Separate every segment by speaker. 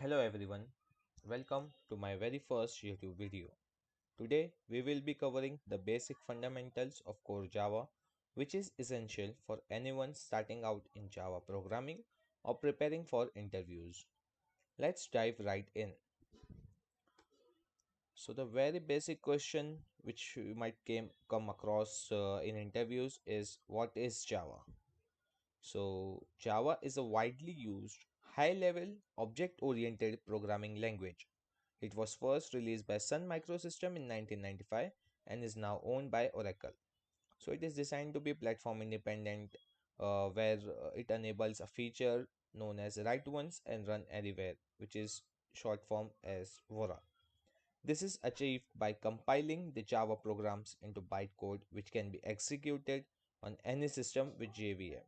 Speaker 1: Hello everyone, welcome to my very first YouTube video. Today we will be covering the basic fundamentals of core Java, which is essential for anyone starting out in Java programming or preparing for interviews. Let's dive right in. So the very basic question which you might come across in interviews is what is Java? So Java is a widely used high-level object-oriented programming language. It was first released by Sun Microsystem in 1995 and is now owned by Oracle. So it is designed to be platform independent, where it enables a feature known as write once and run anywhere, which is short form as WORA. This is achieved by compiling the Java programs into bytecode, which can be executed on any system with JVM.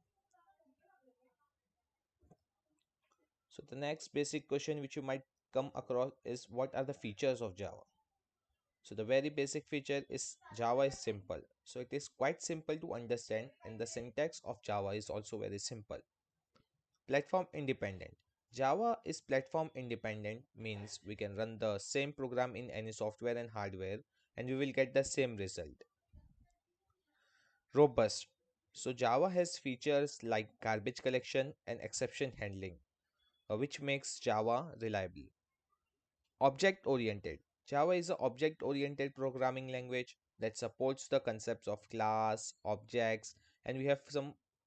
Speaker 1: So the next basic question which you might come across is what are the features of Java? So the very basic feature is Java is simple. So it is quite simple to understand and the syntax of Java is also very simple. Platform independent. Java is platform independent means we can run the same program in any software and hardware and we will get the same result. Robust. So Java has features like garbage collection and exception handling, which makes Java reliable. Object oriented. Java is an object oriented programming language that supports the concepts of class, objects, and we have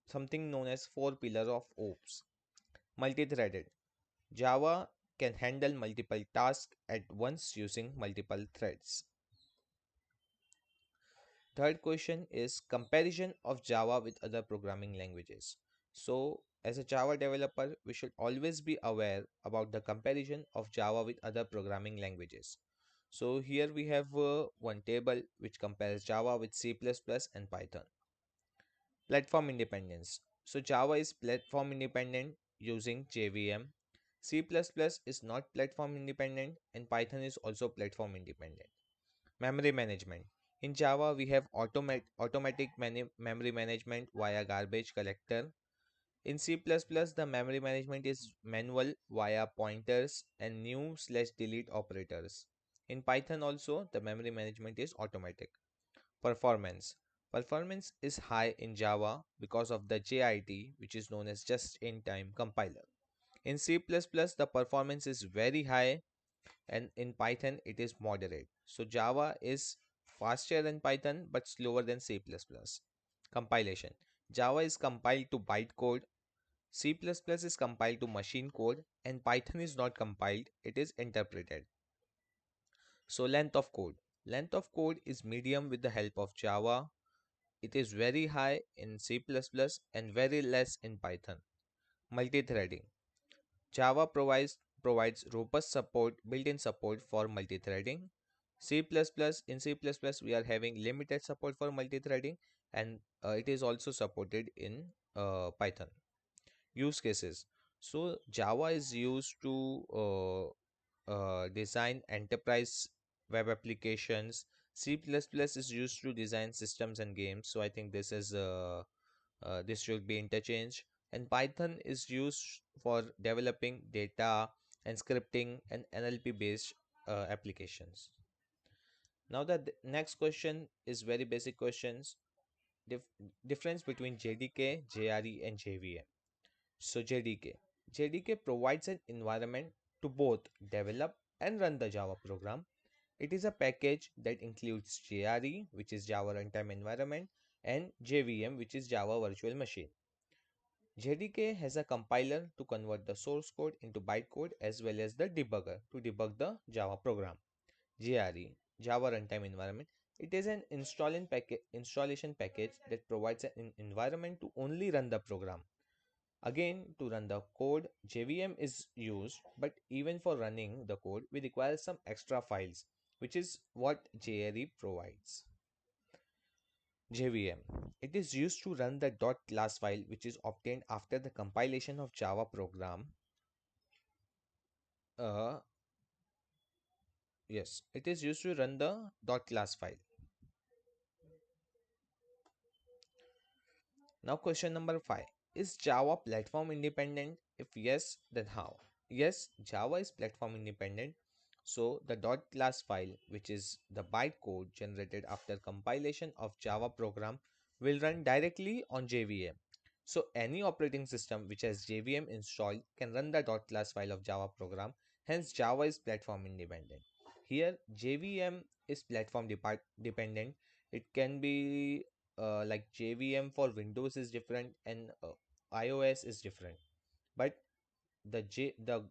Speaker 1: something known as four pillars of OOPS. Multi-threaded. Java can handle multiple tasks at once using multiple threads. Third question is comparison of Java with other programming languages. So, as a Java developer, we should always be aware about the comparison of Java with other programming languages. So, here we have one table which compares Java with C++ and Python. Platform independence. So, Java is platform independent using JVM. C++ is not platform independent and Python is also platform independent. Memory management. In Java, we have automatic memory management via garbage collector. In C++, the memory management is manual via pointers and new slash delete operators. In Python also, the memory management is automatic. Performance. Performance is high in Java because of the JIT, which is known as just-in-time compiler. In C++, the performance is very high and in Python it is moderate. So Java is faster than Python but slower than C++. Compilation. Java is compiled to bytecode, C++ is compiled to machine code and Python is not compiled, it is interpreted. So length of code. Length of code is medium with the help of Java. It is very high in C++ and very less in Python. Multi-threading. Java provides robust support, built-in support for multi-threading. In C++ we are having limited support for multi-threading and it is also supported in Python. Use cases. So Java is used to design enterprise web applications. C++ is used to design systems and games. So I think this should be interchanged. And Python is used for developing data and scripting and NLP based applications. Now the next question is very basic questions. Dif Difference between JDK, JRE and JVM. So JDK provides an environment to both develop and run the Java program. It is a package that includes JRE, which is Java Runtime Environment, and JVM, which is Java Virtual Machine. JDK has a compiler to convert the source code into bytecode as well as the debugger to debug the Java program. JRE, Java Runtime Environment. It is an installation package that provides an environment to only run the program. Again, to run the code, JVM is used, but even for running the code, we require some extra files, which is what JRE provides. JVM. It is used to run the .class file which is obtained after the compilation of Java program. Uh, yes, it is used to run the .class file. Now question number 5. Is Java platform independent? If yes, then how? Yes, Java is platform independent. So the dot class file, which is the bytecode generated after compilation of Java program, will run directly on JVM. So any operating system which has JVM installed can run the dot class file of Java program. Hence, Java is platform independent. Here, JVM is platform dependent. It can be like JVM for Windows is different and iOS is different. But the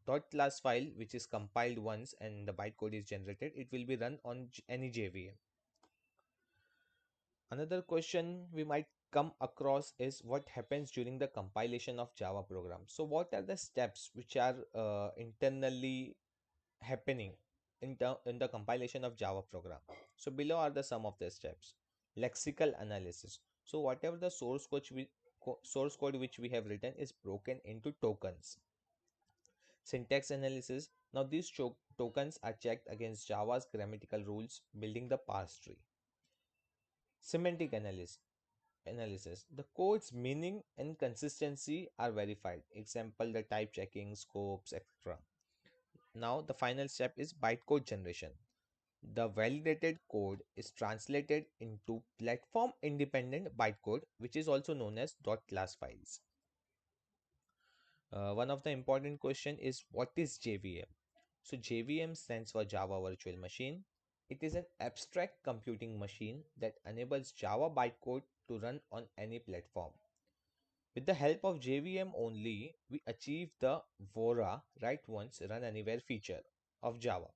Speaker 1: dot class file which is compiled once and the bytecode is generated, it will be run on any JVM. Another question we might come across is what happens during the compilation of Java program. So what are the steps which are internally happening in the compilation of Java program? So below are the some of the steps. Lexical analysis. So whatever the source code which we have written is broken into tokens. Syntax analysis. Now these tokens are checked against Java's grammatical rules, building the parse tree. Semantic analysis. The code's meaning and consistency are verified. Example, the type checking, scopes, etc. Now the final step is bytecode generation. The validated code is translated into platform independent bytecode, which is also known as dot class files. One of the important question is what is JVM? So JVM stands for Java Virtual Machine. It is an abstract computing machine that enables Java bytecode to run on any platform. With the help of JVM only, we achieve the VORA, write once, run anywhere feature of Java.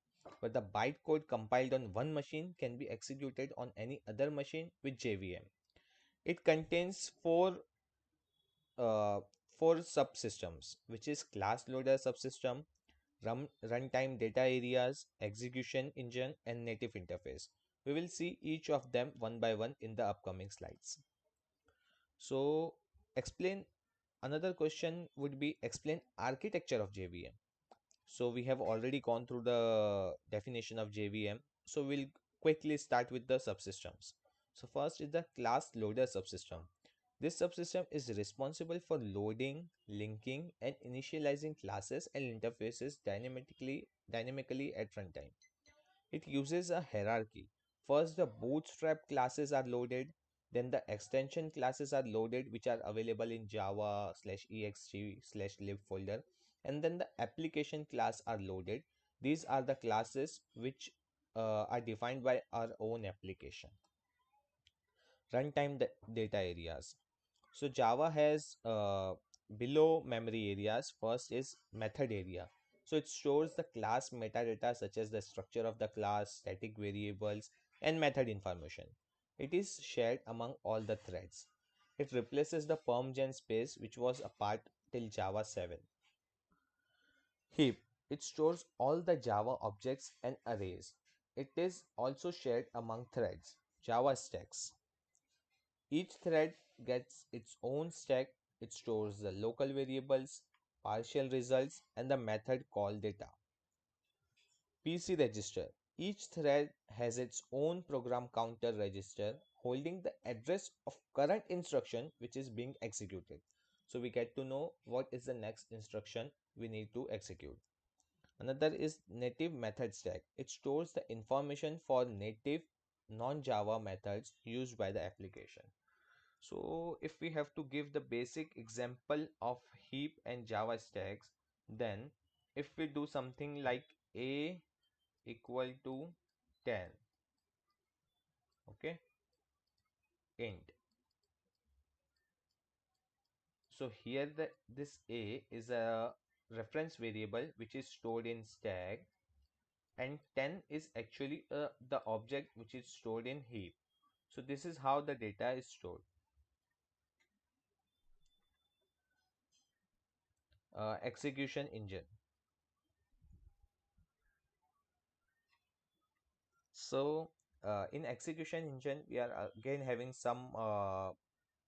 Speaker 1: But the bytecode compiled on one machine can be executed on any other machine with JVM. It contains uh, four subsystems, which is class loader subsystem, runtime data areas, execution engine, and native interface. We will see each of them one by one in the upcoming slides. So, explain another question would be explain architecture of JVM. So, we have already gone through the definition of JVM. So, we'll quickly start with the subsystems. So, first is the class loader subsystem. This subsystem is responsible for loading, linking, and initializing classes and interfaces dynamically at runtime. It uses a hierarchy. First, the bootstrap classes are loaded, then the extension classes are loaded, which are available in Java /ext/lib folder, and then the application class are loaded. These are the classes which are defined by our own application. Runtime data areas. So Java has below memory areas. First is method area. So it stores the class metadata such as the structure of the class, static variables, and method information. It is shared among all the threads. It replaces the permgen space which was a part till Java 7. Heap. It stores all the Java objects and arrays. It is also shared among threads. Java stacks. Each thread gets its own stack. It stores the local variables, partial results, and the method call data. PC register. Each thread has its own program counter register holding the address of current instruction which is being executed. So we get to know what is the next instruction we need to execute. Another is native method stack. It stores the information for native non-Java methods used by the application. So if we have to give the basic example of heap and Java stacks, then if we do something like a equal to 10, okay, int. So here this a is a reference variable which is stored in stack, and 10 is actually the object which is stored in heap. So this is how the data is stored. Execution engine. So in execution engine, we are again having some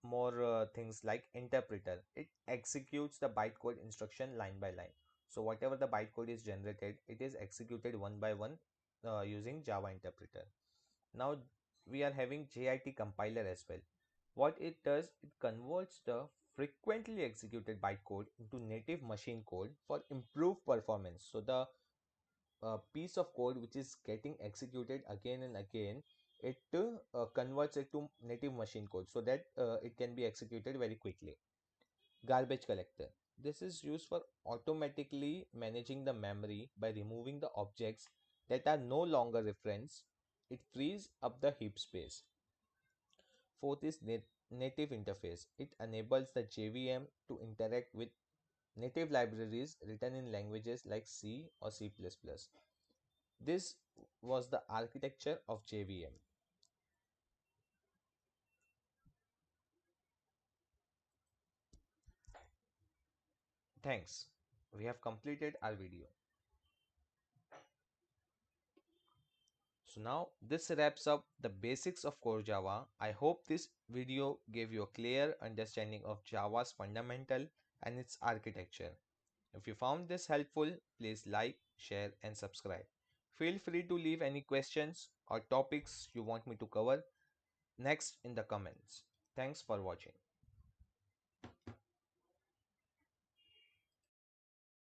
Speaker 1: more things like interpreter. It executes the bytecode instruction line by line. So whatever the bytecode is generated, it is executed one by one using Java interpreter. Now we are having JIT compiler as well. What it does, it converts the frequently executed bytecode into native machine code for improved performance. So the piece of code which is getting executed again and again, it converts it to native machine code so that it can be executed very quickly. Garbage collector. This is used for automatically managing the memory by removing the objects that are no longer referenced. It frees up the heap space. Fourth is native interface. It enables the JVM to interact with native libraries written in languages like C or C++. This was the architecture of JVM. Thanks. We have completed our video. So now this wraps up the basics of core Java. I hope this video gave you a clear understanding of Java's fundamental and its architecture. If you found this helpful, please like, share and subscribe. Feel free to leave any questions or topics you want me to cover next in the comments. Thanks for watching.